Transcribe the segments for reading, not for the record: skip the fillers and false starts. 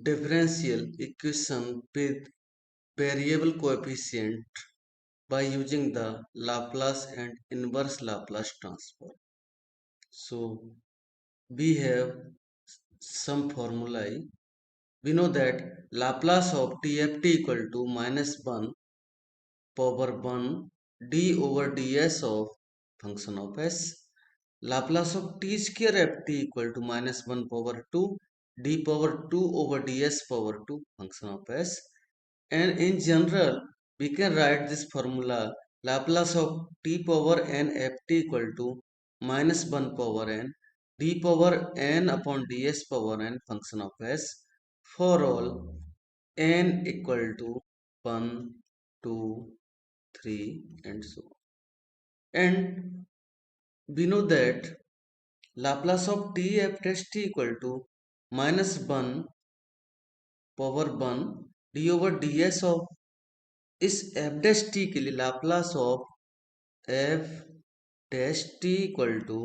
differential equation with variable coefficient by using the Laplace and inverse Laplace transform. So we have some formulae. We know that Laplace of tft equal to minus 1 power 1 d over ds of function of s. Laplace of t square ft equal to minus 1 power 2 d power 2 over ds power 2 function of s. And in general, we can write this formula Laplace of t power n ft equal to minus 1 power n d power n upon ds power n function of s for all n equal to 1, 2, 3 and so on. And we know that Laplace of t f dash t equal to minus 1 power 1 d over ds of इस f dash t के लिए Laplace of f dash t equal to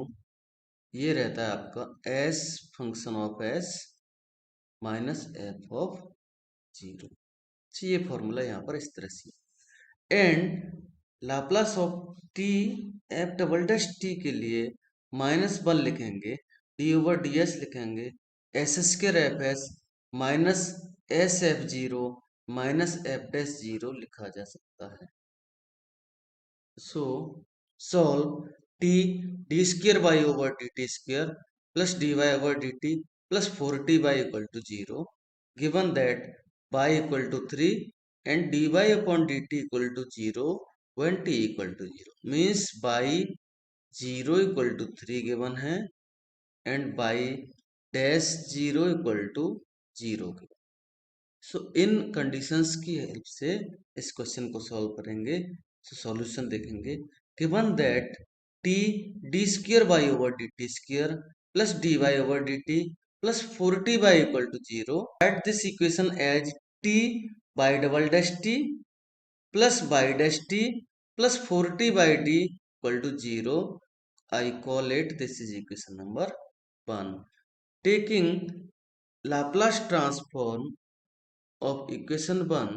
ये रहता है आपका s function of s minus f of 0. ये formula यहाँ पर इस तरह से and Laplace of t f double dash t के लिए माइनस 1 लिखेंगे d ओवर ds लिखेंगे s square f s minus s f 0 minus f dash 0 लिखा जा सकता है. So solve t d square y over dt square plus dy over dt plus 4ty equal to 0 given that y equal to 3 and dy upon dt equal to 0 when t equal to 0 means y 0 equal to 3 given है and y dash 0 equal to 0 given. So इन conditions की help से इस question को solve करेंगे. So solution देखेंगे. Given that t d square y over d t square plus d y over d t plus 4t y equal to 0. Right this equation as t by double dash t plus y dash t plus 4t y t equal to 0. I call it this is equation number 1. Taking Laplace transform of equation 1,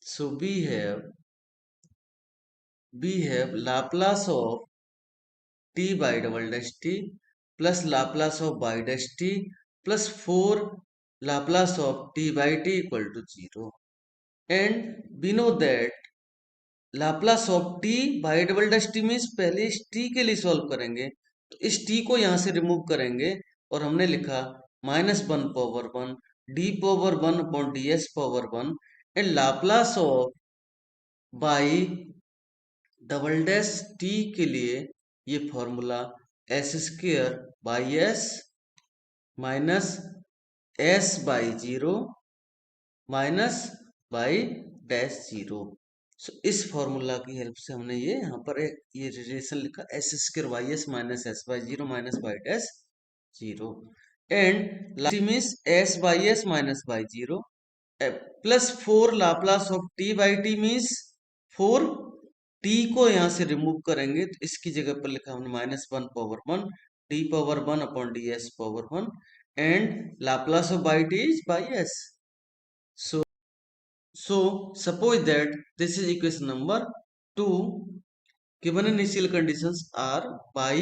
so we have Laplace of t by double dash t plus Laplace of y dash t plus 4 Laplace of t by t equal to 0. And we know that Laplace of t by double dash t means पहले इस t के लिए solve करेंगे तो इस t को यहाँ से रिमूव करेंगे और हमने लिखा minus 1 power 1 d power 1 upon ds power 1 and Laplace of by double dash T के लिए ये formula S square by s minus s y 0 minus y dash 0. So इस फॉर्मूला की हेल्प से हमने ये यहाँ पर ये रिलेशन लिखा s square y s minus s y 0 minus y dash 0 and means s y s minus y 0 plus 4 Laplace of t y t means 4 t को यहाँ से रिमूव करेंगे तो इसकी जगह पर लिखा हमने minus 1 power 1 T power 1 upon d S power 1 and Laplace of by T is by S. So suppose that this is equation number 2. Given initial conditions are y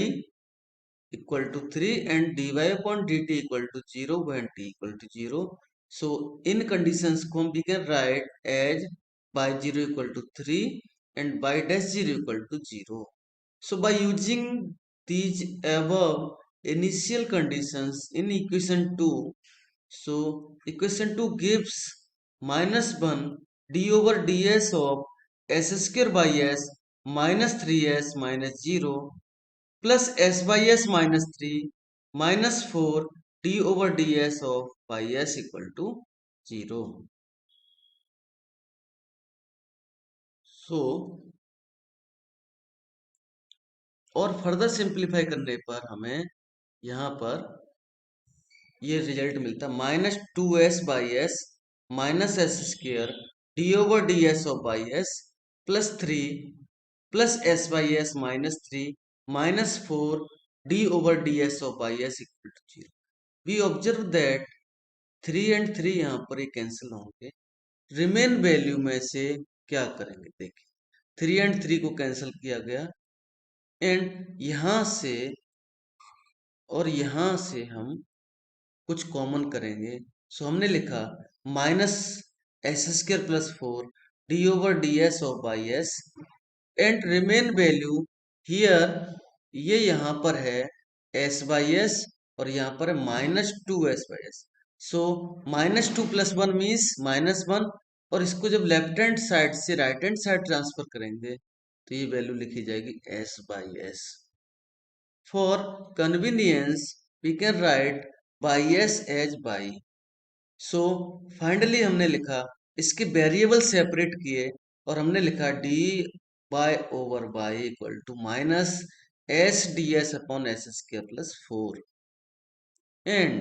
equal to 3 and dy upon dt equal to 0 when t equal to 0. So in conditions we can write as y 0 equal to 3 and y dash 0 equal to 0. So by using these above initial conditions in equation 2, so equation 2 gives minus 1 d over ds of s square by s minus 3s minus 0 plus s by s minus 3 minus 4 d over ds of by s equal to 0. So और further simplify करने पर हमें यहाँ पर ये result मिलता है minus 2s by s minus s square D over d s of y s plus 3 plus S y s minus 3 minus 4 d over ds of by s equal to 0. We observe that 3 and 3 यहाँ पर ये cancel होंगे। Remain value में से क्या करेंगे, देखिए 3 and 3 को कैंसिल किया गया, एंड यहाँ से और यहाँ से हम कुछ कॉमन करेंगे। सो हमने लिखा minus s square plus 4 D over d s of y s and remain value here, ये यहाँ पर है एस बाई एस और यहाँ पर है minus 2s/s। So minus 2 plus 1 means -1, और इसको जब लेफ्ट हैंड साइड से राइट हैंड साइड ट्रांसफर करेंगे तो ये वैल्यू लिखी जाएगी s/s। For convenience we can write y s as y. So finally हमने लिखा, इसके वेरिएबल सेपरेट किए और हमने लिखा d y over y equal to minus s d s upon s square plus 4। And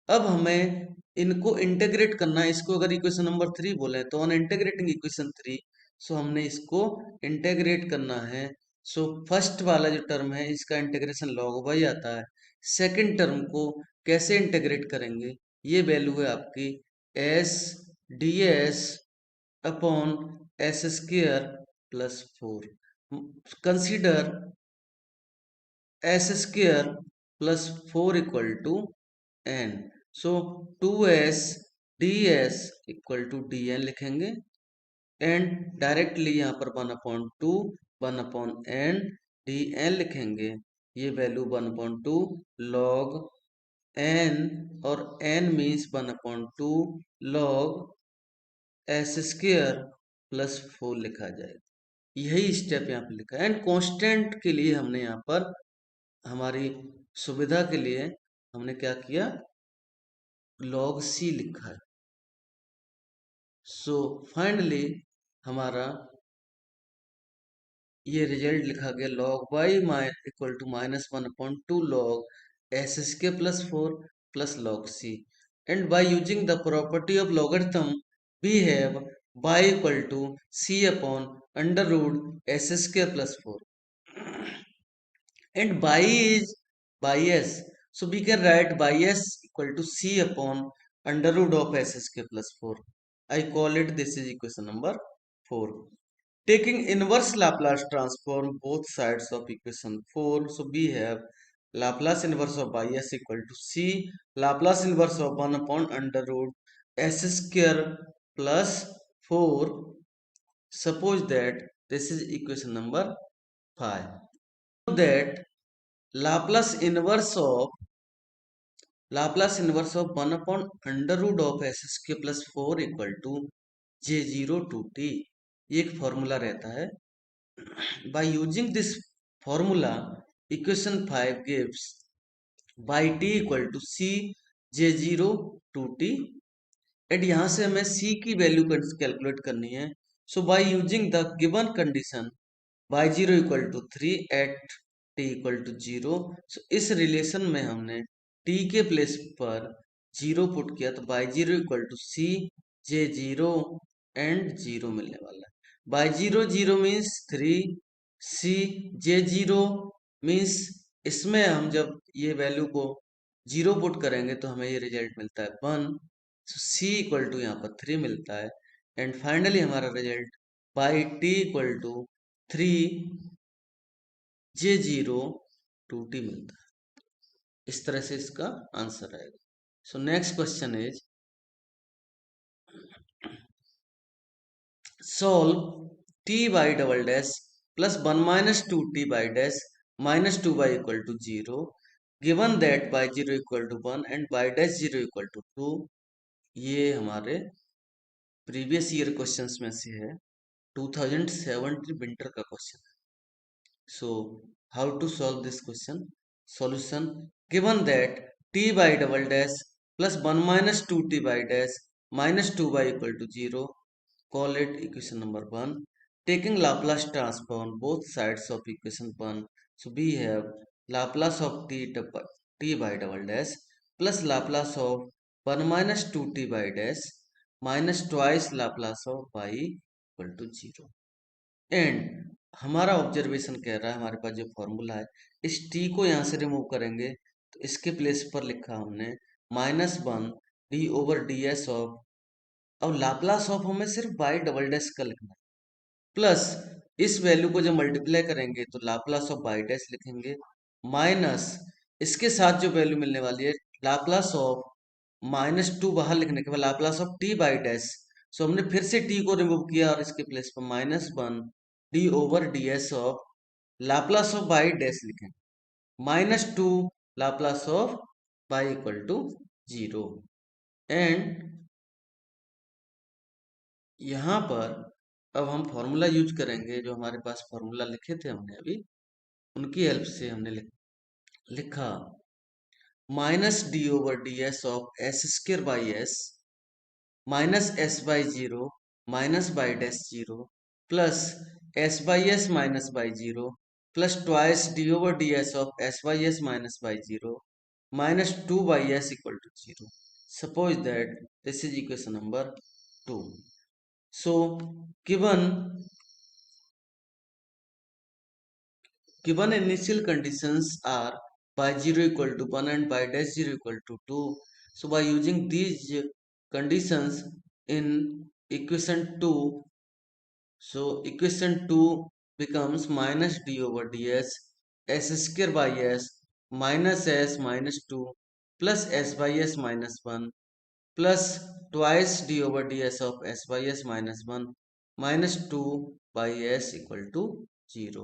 अब हमें इनको इंटीग्रेट करना है। इसको अगर इक्वेशन नंबर 3 बोले तो ऑन इंटीग्रेटिंग इक्वेशन 3, सो हमने इसको इंटीग्रेट करना है। सो फर्स्ट वाला जो टर्म है इसका इंटीग्रेशन लॉग बाई आता है। सेकंड टर्म को कैसे इंटीग्रेट करेंगे, ये वैल्यू है आपकी s d s upon s square plus 4। Consider s square plus 4 equal to n. So 2s ds equal to dn लिखेंगे, एंड डायरेक्टली यहाँ पर 1/2 1/n dn लिखेंगे। ये वैल्यू 1/2 log n, और n मीन्स 1/2 log एस स्क्वायर प्लस 4 लिखा जाएगा। यही स्टेप यहाँ पे लिखा है, एंड कांस्टेंट के लिए हमने यहाँ पर हमारी सुविधा के लिए हमने क्या किया, log c लिखा है। सो फाइनली हमारा ये रिजल्ट लिखा गया log y equal to -1/2 log s square plus 4 plus log c, and by using the property of logarithm we have y equal to c upon under root s square plus 4 and by is by s, so we can write by s equal to c upon under root of s square plus 4. I call it, this is equation number 4. Taking inverse Laplace transform both sides of equation 4, so we have Laplace inverse of by s equal to c Laplace inverse of 1 upon under root s square plus 4. Suppose that this is equation number 5. That Laplace inverse of 1 upon under root of s square plus 4 equal to j0 to t, ये एक formula रहता है। by using this formula equation 5 gives by t equal to c j0 to t, and यहाँ से हमें c की value calculate करनी है। So by using the given condition y0 equal to 3 at t equal to 0, so इस relation में हमने t के प्लेस पर 0 पुट किया तो y0 equal to c j0 and 0 मिलने वाला है। y0 0 means 3, c j0 means इसमें हम जब ये वैल्यू को 0 पुट करेंगे तो हमें ये रिजल्ट मिलता है 1, सो c इक्वल टू यहाँ पर 3 मिलता है, एंड फाइनली हमारा result y t equal to 3 j0 two t मिलता है। इस तरह से इसका आंसर आएगा। So next question is solve t y double dash plus 1 minus 2t y dash minus 2y equal to 0 given that y0 equal to 1 and y dash 0 equal to 2। ये हमारे previous year questions में से है, 2017 winter का question है। So how to solve this question? Solution: given that t by double dash plus 1 minus 2t by dash minus 2y equal to 0, call it equation number 1. Taking Laplace transform both sides of equation 1, so we have Laplace of t by double dash plus Laplace of 1 minus 2t by dash minus twice Laplace of y equal to 0. And हमारा observation कह रहा है, हमारे पास जो formula है, इस t को यहाँ से रिमूव करेंगे तो इसके प्लेस पर लिखा हमने -1 d over d s of, अब लाप्लास ऑफ हमें सिर्फ बाई डबल डैश का लिखना है, प्लस इस वैल्यू को जब मल्टीप्लाई करेंगे तो लाप्लास ऑफ बाई डैश लिखेंगे, माइनस इसके साथ जो वैल्यू मिलने वाली है लाप्लास ऑफ -2 बाहर लिखने के बाद Laplace of t by dash. So हमने फिर से टी को रिमूव किया और इसके प्लेस पर -1 d over d s of Laplace of y dash लिखें, -2 Laplace of y equal to 0। And यहाँ पर अब हम फॉर्मूला यूज करेंगे, जो हमारे पास फॉर्मूला लिखे थे हमने अभी, उनकी हेल्प से हमने लिखा -d/ds of s square y s -s/0 y dash 0 plus s/s y 0 plus twice d/ds of s/s y 0 -2/s equal to 0। Suppose that this is equation number 2। So given initial conditions are by 0 equal to 1 and by dash 0 equal to 2. So by using these conditions in equation 2, so equation 2 becomes minus d over ds s square by s minus s minus 2 plus s by s minus 1 plus twice d over ds of s by s minus 1 minus 2 by s equal to 0।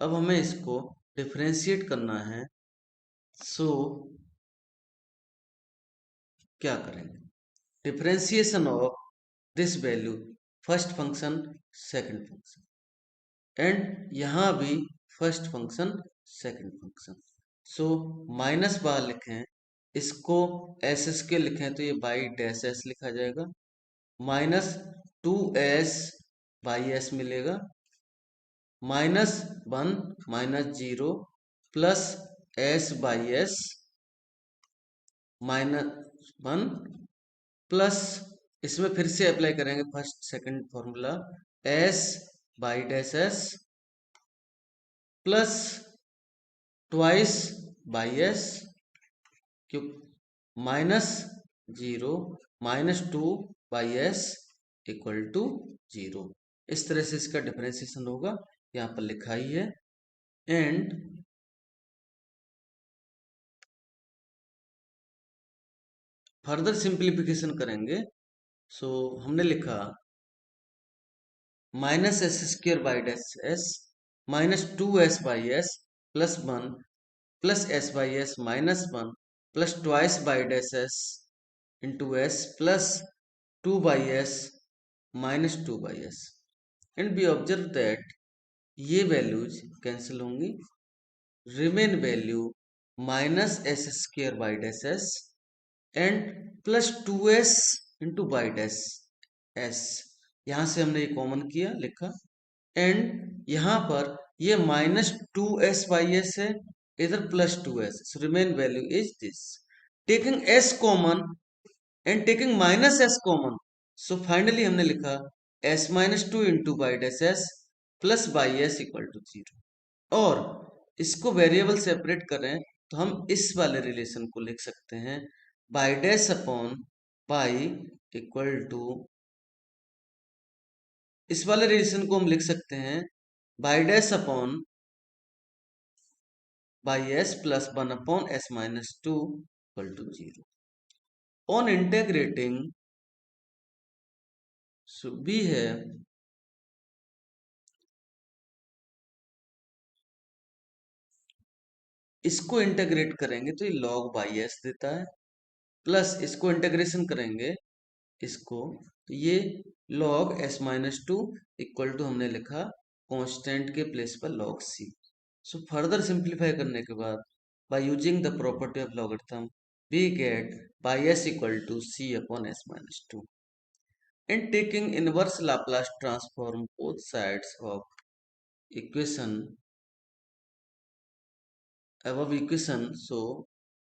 अब हमें इसको differentiate करना है। So क्या करेंगे, differentiation of this value, first function second function, and यहाँ भी first function second function. So minus bar लिखें, इसको एस एस के लिखें तो ये बाई डैश एस लिखा जाएगा, -2s बाई एस मिलेगा, -1 -0 plus s by S -1 plus इसमें फिर से अप्लाई करेंगे first second formula s by dash S plus twice by S क्यों -0 -2 बाई एस इक्वल टू 0। इस तरह से इसका डिफरेंशिएशन होगा, यहाँ पर लिखा ही है। एंड फर्दर सिंप्लीफिकेशन करेंगे। सो हमने लिखा -s² by dash s -2s by s plus 1 plus s by s -1 plus twice by dash s into s plus 2 by s -2 by s। And B observe that ये values cancel होंगी, remain value -s² by dash s and plus 2s into y dash s। यहां से हमने ये common किया, लिखा, and यहाँ पर ये -2s बाई एस है, इधर +2s, remain value is this. Taking s common and taking -s common, so finally हमने लिखा s-2 into y dash s plus y s equal to 0। और इसको वेरिएबल सेपरेट करें तो हम इस वाले रिलेशन को लिख सकते हैं, y dash upon y equal to, इस वाले रिलेशन को हम लिख सकते हैं y dash upon y s plus 1 upon s -2 equal to 0। On integrating, so बी है इसको इंटेग्रेट करेंगे तो ये log बाई एस देता है, प्लस इसको इंटेग्रेशन करेंगे इसको तो ये log s -2 इक्वल टू हमने लिखा कांस्टेंट के प्लेस पर log c। So further simplify करने के बाद by using the property of logarithm we get y s equal to c upon s -2 and taking inverse Laplace transform both sides of equation, above equation, so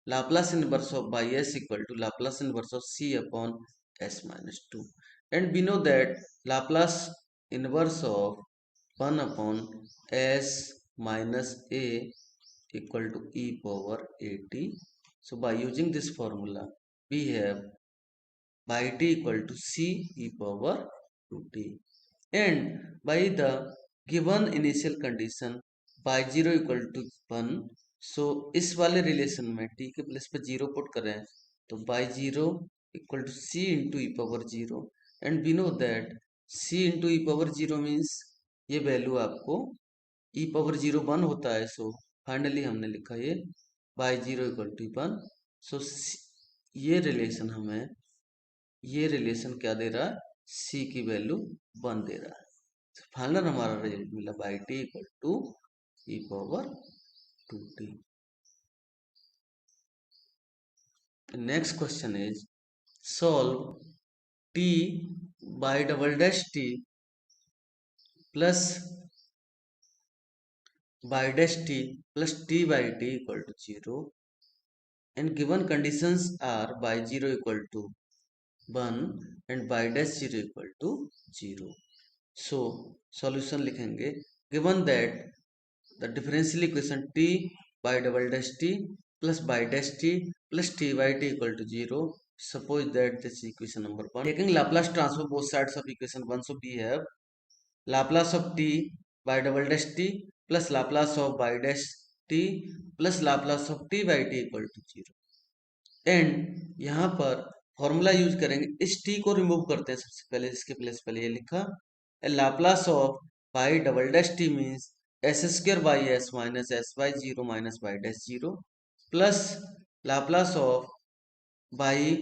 Laplace inverse of by s equal to Laplace inverse of c upon s minus 2, and we know that Laplace inverse of 1 upon s minus a equal to e power at। So by using this formula we have by t equal to c e power 2t, and by the given initial condition by 0 equal to 1, so इस वाले relation में t के place पे 0 put करें तो by 0 equal to c into e power 0, and we know that c into e power 0 means ये value आपको e power 0 1 होता है, सो फाइनली हमने लिखा ये by 0 इक्वल टू 1। सो ये रिलेशन क्या दे रहा है, c की वैल्यू 1 दे रहा है। फाइनल हमारा रिजल्ट मिला y t equal to e power 2t। Next question is solve t y double dash t plus y dash t plus t y t equal to 0, and given conditions are by 0 equal to 1 and by dash 0 equal to 0. So solution लिखेंगे, given that the differential equation t by double dash t plus by dash t plus t by t equal to 0, suppose that this is equation number 1. Taking Laplace transform both sides of equation 1, so we have Laplace of t by double dash t plus Laplace of by dash t plus Laplace of t by t equal to 0, and यहाँ पर formula use करेंगे, इस T को remove करते हैं सबसे पहले, इसके प्लेस पहले ये लिखा Laplace of by double dash t means s square by s minus s y 0 minus y dash 0 plus Laplace of y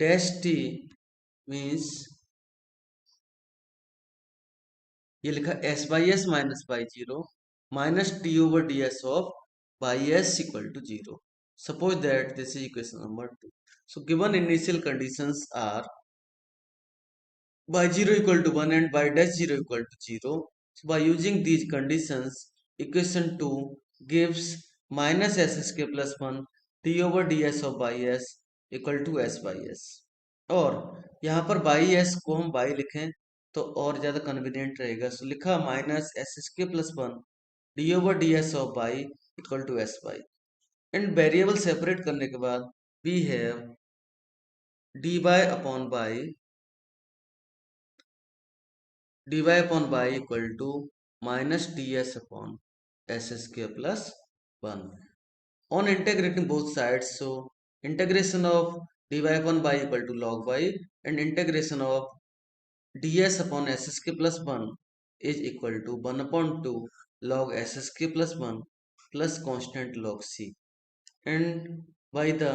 dash t means ये लिखा s y s minus y 0 minus t over d s of y s equal to 0। Suppose that this is equation number 2. So given initial conditions are by 0 equal to 1 and by dash 0 equal to 0. So by using these conditions, equation 2 gives minus s square plus 1 t over ds of by s equal to s by s। और यहाँ पर by s को हम by लिखें तो और ज़्यादा convenient रहेगा, सो लिखा minus s square plus 1 d over d s of y equal to s y, and variable separate करने के बाद we have dy upon y equal to minus d s upon s square plus 1 on integrating both sides, so integration of dy upon y equal to log y and integration of ds upon s square plus 1 is equal to 1 upon 2 log S square plus 1 plus constant log c, and by the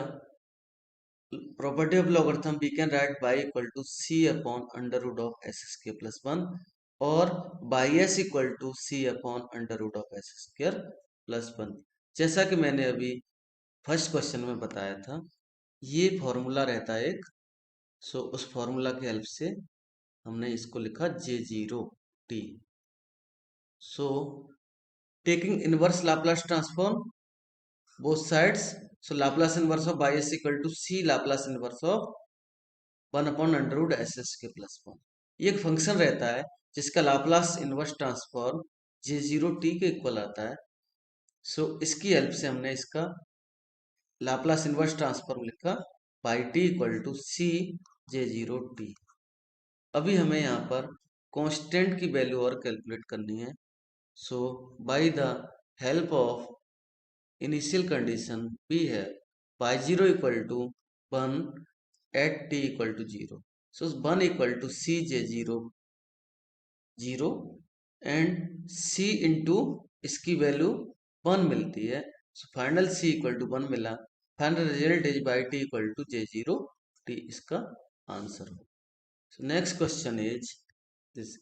property of logarithm we can write y equal to c upon under root of s square plus 1 और by s equal to c upon under root of s square plus 1। जैसा कि मैंने अभी first question में बताया था, ये formula रहता है एक, सो उस फॉर्मूला की हेल्प से हमने इसको लिखा J0t। So taking inverse Laplace transform both sides, so Laplace inverse of y is equal to c Laplace inverse of 1 upon under root s square plus 1। ये एक फंक्शन रहता है जिसका लाप्लास इनवर्स ट्रांसफॉर्म J0t के equal आता है, सो इसकी help से हमने इसका लाप्लास इनवर्स ट्रांसफॉर्म लिखा y t equal to c J0t। अभी हमें यहाँ पर कांस्टेंट की वैल्यू और कैलकुलेट करनी है, so by the help of initial condition we have y 0 equal to 1 at t equal to 0, so 1 equal to c j0 0 and c into इसकी value 1 मिलती है, so final c equal to 1 मिला, final result is y t equal to J0t, इसका answer हो। so next question is this,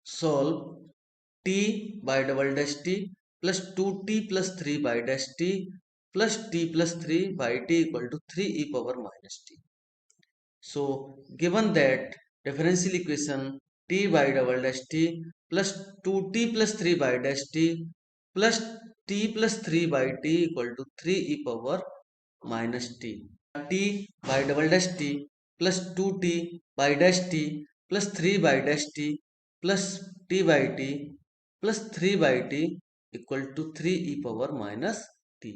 solve t by double dash t plus 2t plus 3 by dash t plus t plus 3 by t equal to 3 e power minus t। So given that differential equation t by double dash t plus 2t plus 3 by dash t plus t plus 3 by t equal to 3 e power minus t, t by double dash t plus 2t by dash t plus 3 by dash t plus t by t plus 3 by t equal to 3 e power minus t.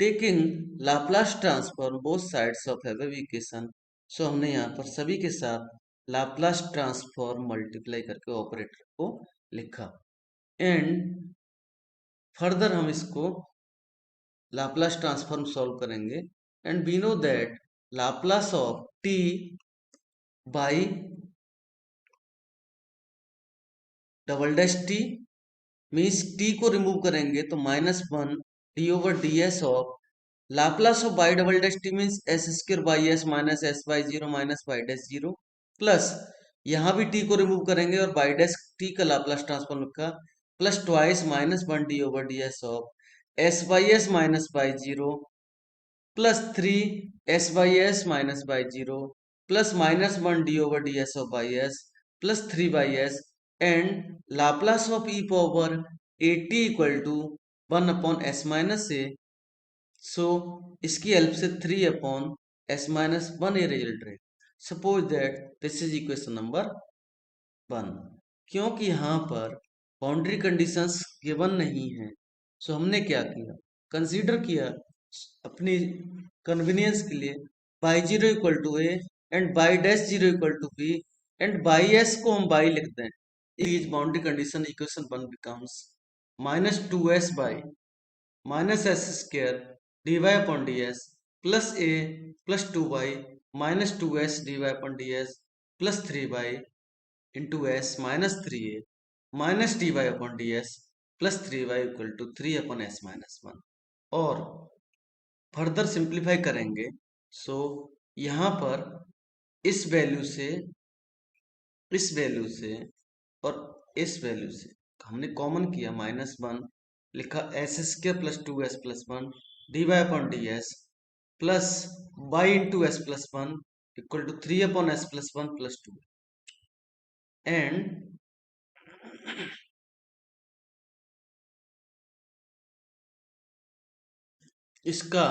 Taking Laplace transform both sides of every equation, so हमने यहाँ पर सभी के साथ Laplace transform multiply करके operator को लिखा। And further हम इसको लाप्लास ट्रांसफॉर्म सॉल्व करेंगे। And we know that Laplace of t by double dash t means t को रिमूव करेंगे तो -1 d over d s of Laplace of by double dash t means s square by s minus s by zero minus y dash zero, plus यहाँ भी t को remove करेंगे और y dash t का Laplace transform लिखा, plus twice -1 d over d s of s y s minus y zero plus 3 s y s minus y zero plus -1 d over d s of y s plus 3 y s and Laplace of e power a t equal to 1 upon s minus ए। सो इसकी help से 3 upon s minus 1 a result रहे। Suppose that this is equation number 1। क्योंकि यहाँ पर boundary conditions given नहीं है, so हमने क्या किया, कंसीडर किया अपनी कन्वीनियंस के लिए y zero equal to a and y dash zero equal to b and y s को हम बाई लिखते हैं। Is boundary condition equation 1 becomes -2s y minus s square d y upon d s plus a plus 2 y -2s d y upon d s plus 3 y into s minus 3a minus d y upon d s plus 3y equal to 3 upon s minus 1। और further simplify करेंगे, सो यहाँ पर इस value से इस value से और इस वैल्यू से हमने कॉमन किया, -1 लिखा s square plus 2s plus 1 d y upon d s plus y into s plus 1 equal to 3 upon s plus 1 plus 2 and इसका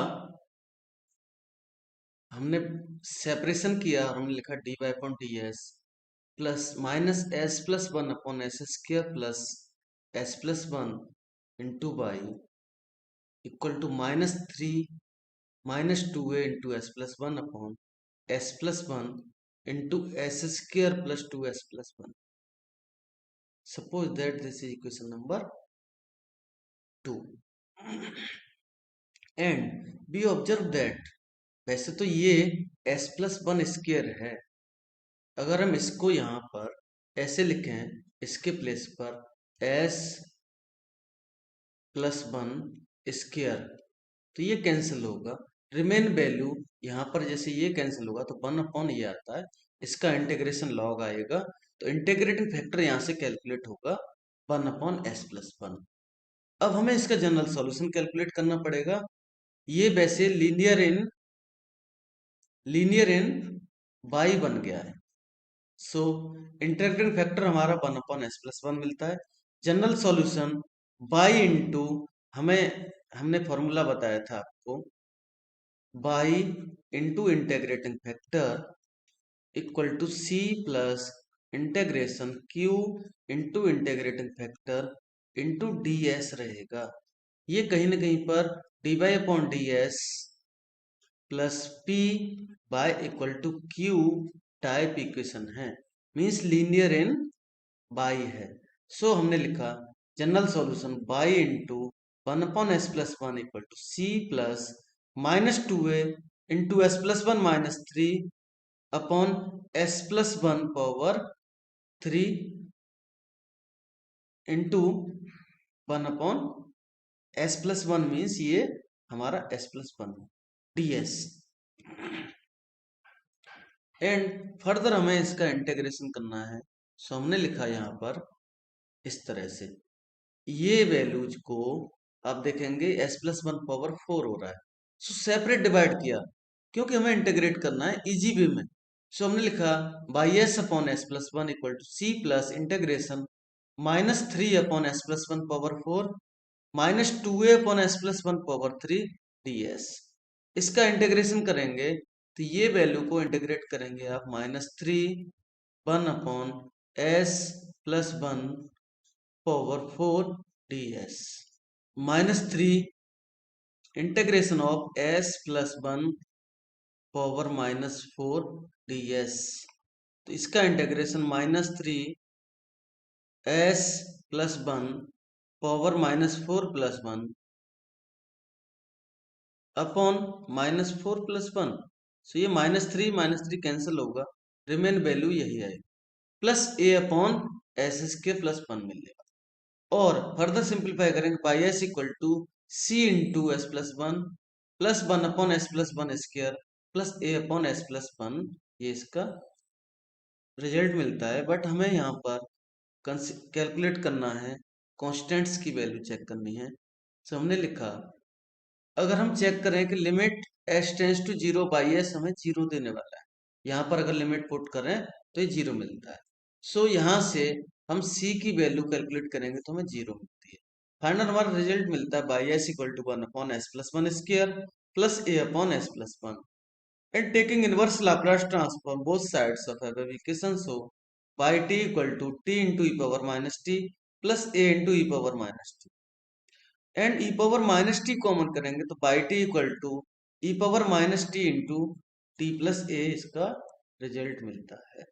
हमने सेपरेशन किया और हमने लिखा d y upon d s plus minus s plus 1 upon s square plus s plus 1 into y equal to -3 -2a into s plus 1 upon s plus 1 into S square plus 2s plus 1। Suppose that this is equation number 2 and B observe that वैसे तो ये s plus 1 square है, अगर हम इसको यहाँ पर ऐसे लिखें इसके प्लेस पर s प्लस 1 स्क्र तो ये कैंसिल होगा, रिमेन वैल्यू यहाँ पर जैसे ये कैंसिल होगा तो 1 अपॉन ये आता है, इसका इंटीग्रेशन लॉग आएगा तो इंटीग्रेटिंग फैक्टर यहाँ से कैलकुलेट होगा 1 अपॉन एस प्लस 1। अब हमें इसका जनरल सॉल्यूशन कैलकुलेट करना पड़ेगा। ये वैसे लीनियर इन बाई बन गया है, सो इंटीग्रेटिंग फैक्टर हमारा 1 अपॉन एस प्लस 1 मिलता है। जनरल सॉल्यूशन बाई इंटू हमने फॉर्मूला बताया था आपको, y into integrating factor equal to c plus integration q into integrating factor into d s रहेगा। ये कहीं ना कहीं पर d y upon d s plus p y equal to q type equation है, मीन्स लीनियर इन बाई है। So हमने लिखा general solution y into 1 upon s plus 1 equal to c plus -2a into s plus 1 -3 upon s plus 1 power 3 into 1 upon s plus 1 means ये हमारा S plus 1 D S. And further हमें इसका integration करना है, so हमने लिखा यहाँ पर इस तरह से, ये वैल्यूज को आप देखेंगे एस प्लस 1 पावर 4 हो रहा है, सो सेपरेट डिवाइड किया क्योंकि हमें इंटीग्रेट करना है इजी वे में। सो हमने लिखा y s upon s plus 1 equal to c plus integration -3 upon s plus 1 power 4 -2a upon s plus 1 power 3 ds। इसका इंटीग्रेशन करेंगे तो ये वैल्यू को इंटीग्रेट करेंगे आप -3 1 upon s plus 1 power 4 ds -3 integration of s plus 1 power -4 ds। तो इसका integration -3 s plus 1 power -4 + 1 upon -4 + 1। सो ये -3 कैंसिल होगा, रिमेन वैल्यू यही आएगी, प्लस a/s² + 1 मिलेगा। और फर्दर सिंप्लीफाई करेंगे, y s equal to c × s+1 plus 1/s+1² plus a/s+1। ये इसका रिजल्ट मिलता है। बट हमें यहाँ पर कैलकुलेट करना है, कॉन्स्टेंट्स की वैल्यू चेक करनी है। सो हमने लिखा, अगर हम चेक करें कि लिमिट s → 0 बाई s हमें 0 देने वाला है, यहाँ पर अगर लिमिट पुट करें तो ये 0 मिलता है। सो यहाँ से हम c की वैल्यू कैलकुलेट करेंगे तो हमें 0 मिलती है। फाइनल हमारा रिजल्ट मिलता है y s equal to 1/s+1² plus a/s+1। And taking inverse Laplace transform both sides of above equation, so y t equal to t × e⁻t plus a × e⁻t। And e⁻t common करेंगे तो y t equal to e⁻t × t + a इसका result मिलता है।